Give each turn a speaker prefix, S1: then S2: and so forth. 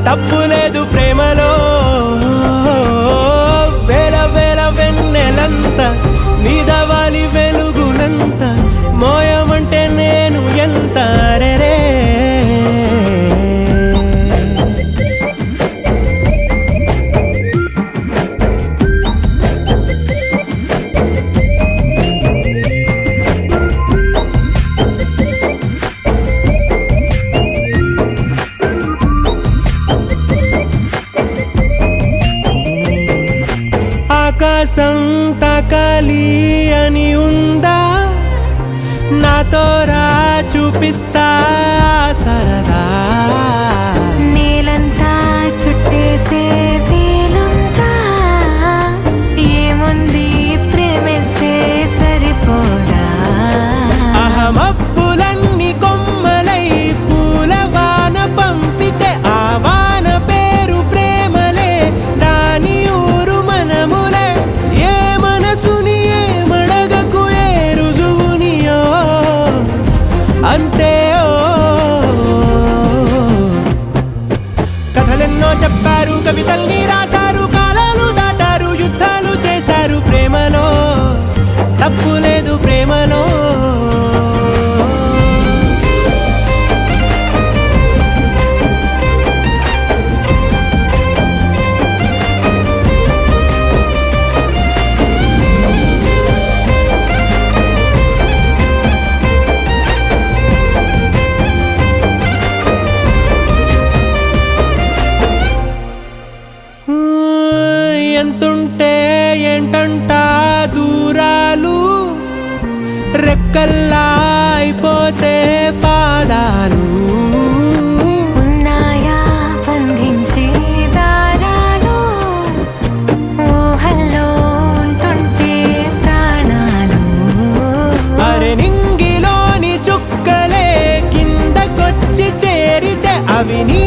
S1: తప్పు లేదు ప్రేమలో. వేల వేల వెన్నెలంత నీదవాలి వెలుగునంత మోయమంటే నేను ఎంత రే. ఆకాశం తాకాలి అని ఉందా, నాతో రా చూపిస్తా సరదా.
S2: నేలంతా చుట్టేసే వీలుందా, ఏముంది ప్రేమిస్తే సరిపోదా.
S1: అహమప్పులన్నీ కొమ్మలై పూల వాన పంపితే ఆ వాన పేరు ప్రేమలే, దాని ఊరు మనములే. ఏ మనసుని ఏ మడగకు ఏ రుజువునియో అంతే. కథలెన్నో చెప్పారు, కవితల్ని రాశారు, కాలాలు దాటారు, యుద్ధాలు చేశారు ప్రేమలో. తప్పు లేదు ప్రేమలో. ఎంతుంటే ఏంటంట దూరాలు, రెక్కల్లా అయిపోతే పాదాలు.
S2: ఉన్నాయా బంధించే దారాలు, ఊహల్లో ఉంటుంటే ప్రాణాలు.
S1: అరే నింగిలోని చుక్కలే కిందకొచ్చి చేరితే అవి నీ